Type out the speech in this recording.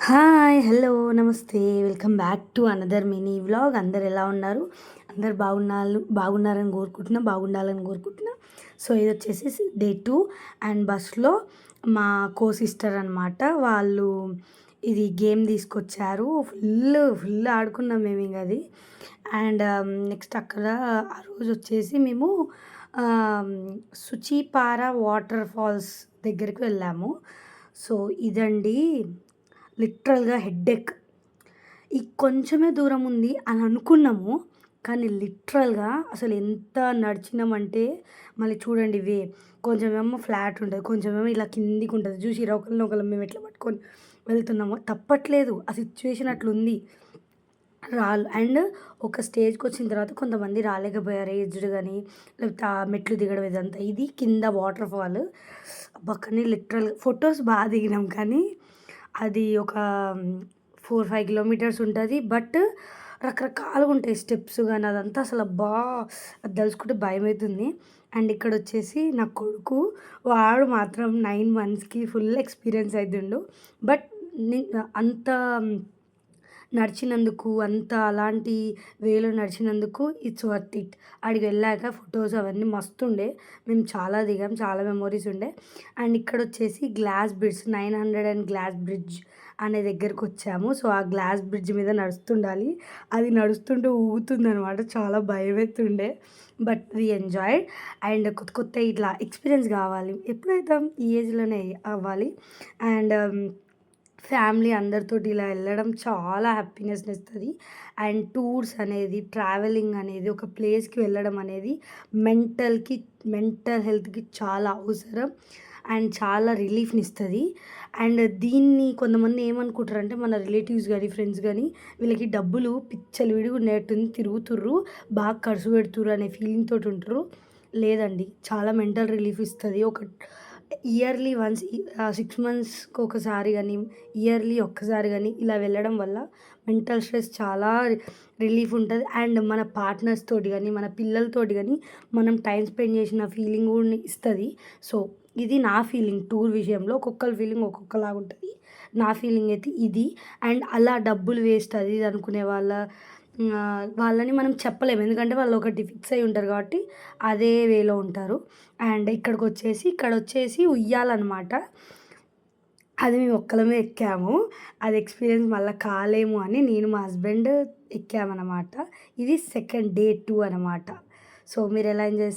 Hi! Hello! నమస్తే. Welcome back to another mini vlog. అందరూ ఎలా ఉన్నారు? అందరూ బాగున్నారని బాగుండాలని కోరుకుంటున్నా. సో, ఇదొచ్చేసి డే 2 అండ్ బస్‌లో మా సిస్టర్ అనమాట. వాళ్ళు ఇది గేమ్ తీసుకొచ్చారు. ఫుల్ ఆడుకున్నాం మేమింక అది. అండ్ నెక్స్ట్ అక్కడ ఆ రోజొచ్చేసి మేము ఆహ్, సుచిపార వాటర్ ఫాల్స్ దగ్గరికి వెళ్ళాము. సో, ఇదండి లిటరల్‌గా హెడ్‌ఏక్. ఈ కొంచెమే దూరం ఉంది అని అనుకున్నాము. కానీ లిటరల్‌గా అసలు ఎంత నడిచినామంటే మళ్ళీ చూడండి కొంచెమేమో ఫ్లాట్ ఉంటది. కొంచెమేమో ఇలా కిందికుంటది. చూసిర్రా ఒకళ్ళనొకళ్ళం మేము ఎట్లా పట్టుకొని వెళ్తున్నామో. తప్పట్లేదు. ఆ సిట్యుయేషన్ అట్లుంది. అండ్ ఒక స్టేజ్‌కొచ్చిన తర్వాత కొంతమంది రాలేకపోయారు. ఏజ్డ్ గాని, లేకపోతే ఆ మెట్లు దిగడం ఇదంతా. ఇది కింద వాటర్ ఫాల్. అబ్బా! కానీ లిటరల్‌గా ఫోటోస్ దిగినాం కానీ, అది ఒక 4, 5 కిలోమీటర్స్ ఉంటది. బట్ రకరకాలుగుంటాయి స్టెప్స్ గాని అదంతా అసలు అబ్బా! అది తలుచుకుంటే భయమైతుంది. అండ్ ఇక్కడొచ్చేసి నా కొడుకు, వాడు మాత్రం 9 మంత్స్‌కి ఫుల్ ఎక్స్‌పీరియన్స్ అయితుండు. బట్ ని అంత నడిచినందుకు, అంత అలాంటి వేలో నడిచినందుకు ఇట్స్ వర్త్ ఇట్. ఆడికి వెళ్ళాక ఫోటోస్ అవన్నీ మస్తుండే. మేము చాలా దిగాం. చాలా మెమోరీస్ ఉండే. అండ్ ఇక్కడొచ్చేసి glass bridge 900 and glass bridge అనే దగ్గరకొచ్చాము. సో, ఆ గ్లాస్ బ్రిడ్జ్ మీద నడుస్తుండాలి. అది నడుస్తుంటే ఊగుతుందనమాట. చాలా భయమైతుండే. But we enjoyed. అండ్ కొత్త కొత్త ఇట్లా ఎక్స్‌పీరియన్స్ కావాలి. ఎప్పుడైతాం ఈ ఏజ్‌లోనే అవ్వాలి. అండ్ ఫ్యామిలీ అందరితోటి ఇలా వెళ్ళడం చాలా హ్యాపీనెస్‌నిస్తది. అండ్ టూర్స్ అనేది, ట్రావెలింగ్ అనేది, ఒక ప్లేస్‌కి వెళ్ళడం అనేది మెంటల్ హెల్త్‌కి చాలా అవసరం. అండ్ చాలా రిలీఫ్‌నిస్తది. అండ్ దీన్ని కొంతమంది ఏమనుకుంటారంటే మన రిలేటివ్స్ గానీ, ఫ్రెండ్స్ గానీ వీళ్ళకి డబ్బులు పిచ్చలవిడిగా ఉన్నట్టుంది తిరుగుతుర్రు, బాగా ఖర్చు పెడుతుర్రు అనే ఫీలింగ్ తోటి ఉంటరు. లేదండి. చాలా మెంటల్ రిలీఫ్ ఇస్తది. ఒక ఇయర్లీ వన్స్ 6 మంత్స్‌కి ఒకసారి గాని, ఇయర్లీ ఒక్కసారి గాని ఇలా వెళ్ళడం వల్ల మెంటల్ స్ట్రెస్ చాలా రిలీఫ్ ఉంటది. అండ్ మన పార్ట్నర్స్ తోటి గాని, మన పిల్లలతోటి గాని మనం టైమ్ స్పెండ్ చేసిన ఫీలింగ్ గూడా ఇస్తది. సో, ఇది నా ఫీలింగ్ టూర్ విషయంలో. ఒక్కొక్కళ్ళ ఫీలింగ్ ఒక్కొక్కలాగుంటది. నా ఫీలింగ్ అయితే ఇది. అండ్ అలా డబ్బులు వేస్ట్ అది ఇది అనుకునే వాళ్ళని మనం చెప్పలేము. ఎందుకంటే వాళ్ళు ఒకటి ఫిక్స్ అయ్యి ఉంటారు కాబట్టి అదే వేలో ఉంటారు. అండ్ ఇక్కడొచ్చేసి ఉయ్యాలనమాట. అది మేము ఒక్కళ్ళమే ఎక్కాము. అది ఎక్స్‌పీరియన్స్ మళ్ళా కాలేము అని నేను మా హస్బెండ్ ఎక్కామనమాట. ఇది సెకండ్ డే 2 అనమాట. సో, మీరెలా ఎంజాయ్